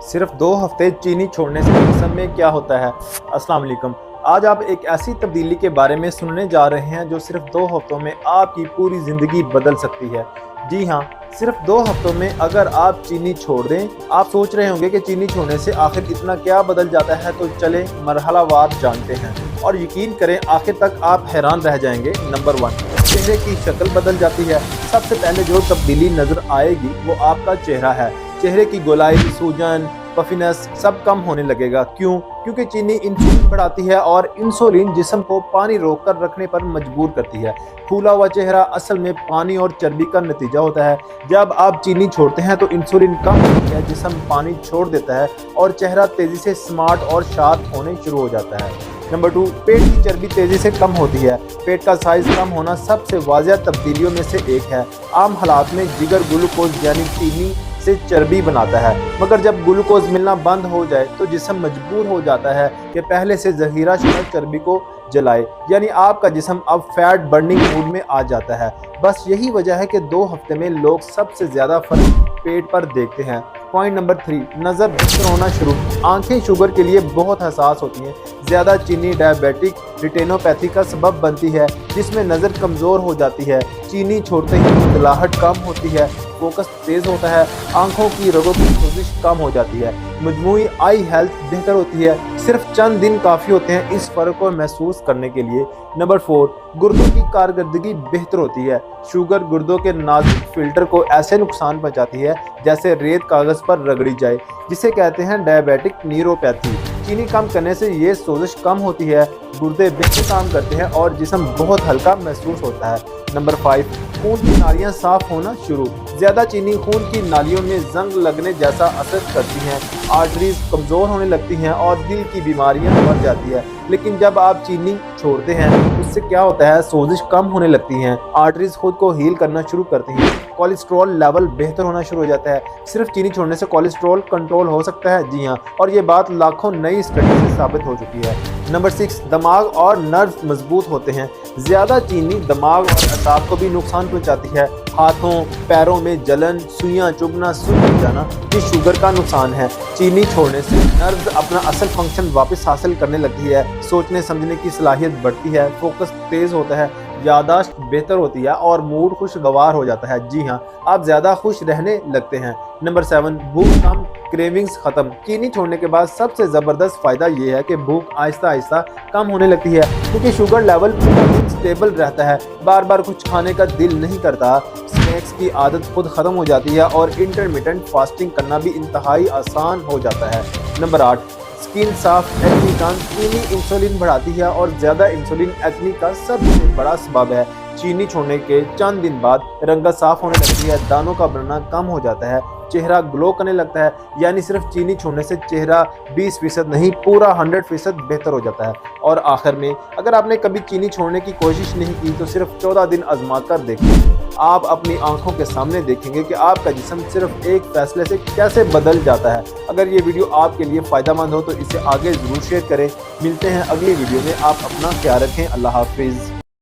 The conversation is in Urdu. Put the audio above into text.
صرف 2 ہفتے چینی چھوڑنے سے جسم میں کیا ہوتا ہے؟ السلام علیکم۔ آج آپ ایک ایسی تبدیلی کے بارے میں سننے جا رہے ہیں جو صرف 2 ہفتوں میں آپ کی پوری زندگی بدل سکتی ہے۔ جی ہاں، صرف 2 ہفتوں میں اگر آپ چینی چھوڑ دیں۔ آپ سوچ رہے ہوں گے کہ چینی چھوڑنے سے آخر اتنا کیا بدل جاتا ہے، تو چلیں مرحلہ وار جانتے ہیں اور یقین کریں آخر تک آپ حیران رہ جائیں گے۔ نمبر 1، چہرے کی شکل بدل جاتی ہے۔ سب سے پہلے جو تبدیلی نظر آئے گی وہ آپ کا چہرہ ہے۔ چہرے کی گولائی، سوجن، پفینس سب کم ہونے لگے گا۔ کیوں؟ کیونکہ چینی انسولین بڑھاتی ہے اور انسولین جسم کو پانی روک کر رکھنے پر مجبور کرتی ہے۔ پھولا ہوا چہرہ اصل میں پانی اور چربی کا نتیجہ ہوتا ہے۔ جب آپ چینی چھوڑتے ہیں تو انسولین کم ہوتی ہے، جسم پانی چھوڑ دیتا ہے اور چہرہ تیزی سے سمارٹ اور شارپ ہونے شروع ہو جاتا ہے۔ نمبر 2، پیٹ کی چربی تیزی سے کم ہوتی ہے۔ پیٹ کا سائز کم ہونا سب سے واضح تبدیلیوں میں سے ایک ہے۔ عام حالات میں جگر گلوکوز یعنی چینی سے چربی بناتا ہے، مگر جب گلوکوز ملنا بند ہو جائے تو جسم مجبور ہو جاتا ہے کہ پہلے سے ذخیرہ شدہ چربی کو جلائے، یعنی آپ کا جسم اب فیٹ برننگ موڈ میں آ جاتا ہے۔ بس یہی وجہ ہے کہ 2 ہفتے میں لوگ سب سے زیادہ فرق پیٹ پر دیکھتے ہیں۔ پوائنٹ نمبر 3، نظر بہتر ہونا شروع۔ آنکھیں شوگر کے لیے بہت حساس ہوتی ہیں۔ زیادہ چینی ڈائبیٹک ریٹینوپیتھی کا سبب بنتی ہے، جس میں نظر کمزور ہو جاتی ہے۔ چینی چھوڑتے ہی دلاہٹ کم ہوتی ہے، فوکس تیز ہوتا ہے، آنکھوں کی رگوں کی سوزش کم ہو جاتی ہے، مجموعی آئی ہیلتھ بہتر ہوتی ہے۔ صرف چند دن کافی ہوتے ہیں اس فرق کو محسوس کرنے کے لیے۔ نمبر 4، گردوں کی کارکردگی بہتر ہوتی ہے۔ شوگر گردوں کے نازک فلٹر کو ایسے نقصان پہنچاتی ہے جیسے ریت کاغذ پر رگڑی جائے، جسے کہتے ہیں ڈائبیٹک نیوروپیتھی۔ چینی کم کرنے سے یہ سوزش کم ہوتی ہے، گردے بہتر کام کرتے ہیں اور جسم بہت ہلکا محسوس ہوتا ہے۔ نمبر 5، خون کی نالیاں صاف ہونا شروع۔ زیادہ چینی خون کی نالیوں میں زنگ لگنے جیسا اثر کرتی ہیں، آرٹریز کمزور ہونے لگتی ہیں اور دل کی بیماریاں بڑھ جاتی ہے۔ لیکن جب آپ چینی چھوڑتے ہیں اس سے کیا ہوتا ہے، سوزش کم ہونے لگتی ہیں، آرٹریز خود کو ہیل کرنا شروع کرتی ہیں، کولیسٹرول لیول بہتر ہونا شروع ہو جاتا ہے۔ صرف چینی چھوڑنے سے کولیسٹرول کنٹرول ہو سکتا ہے، جی ہاں، اور یہ بات لاکھوں نئی اسٹڈی سے ثابت ہو چکی ہے۔ نمبر 6، دماغ اور نروز مضبوط ہوتے ہیں۔ زیادہ چینی دماغ اور اعصاب کو بھی نقصان پہنچاتی ہے۔ ہاتھوں پیروں میں جلن، سوئیاں چبھنا، سوج ہو جانا، یہ شوگر کا نقصان ہے۔ چینی چھوڑنے سے نروز اپنا اصل فنکشن واپس حاصل کرنے لگتی ہے، سوچنے سمجھنے کی صلاحیت بڑھتی ہے، فوکس تیز ہوتا ہے، یادداشت بہتر ہوتی ہے اور موڈ خوشگوار ہو جاتا ہے۔ جی ہاں، آپ زیادہ خوش رہنے لگتے ہیں۔ نمبر 7، بھوک کم، کریونگز ختم۔ چینی چھوڑنے کے بعد سب سے زبردست فائدہ یہ ہے کہ بھوک آہستہ آہستہ کم ہونے لگتی ہے، کیونکہ شوگر لیول سٹیبل رہتا ہے، بار بار کچھ کھانے کا دل نہیں کرتا، سنیکس کی عادت خود ختم ہو جاتی ہے اور انٹرمیٹنٹ فاسٹنگ کرنا بھی انتہائی آسان ہو جاتا ہے۔ نمبر 8، سکن صاف، ایکنی کم۔ چینی انسولین بڑھاتی ہے اور زیادہ انسولین ایکنی کا سب سے بڑا سبب ہے۔ چینی چھوڑنے کے چند دن بعد رنگت صاف ہونے لگتی ہے، دانوں کا بننا کم ہو جاتا ہے، چہرہ گلو کرنے لگتا ہے، یعنی صرف چینی چھوڑنے سے چہرہ 20% نہیں، پورا 100% بہتر ہو جاتا ہے۔ اور آخر میں، اگر آپ نے کبھی چینی چھوڑنے کی کوشش نہیں کی تو صرف 14 دن آزما کر دیکھیں۔ آپ اپنی آنکھوں کے سامنے دیکھیں گے کہ آپ کا جسم صرف ایک فیصلے سے کیسے بدل جاتا ہے۔ اگر یہ ویڈیو آپ کے لیے فائدہ مند ہو تو اسے آگے ضرور شیئر کریں۔ ملتے ہیں اگلی ویڈیو میں، آپ اپنا خیال رکھیں۔ اللہ حافظ۔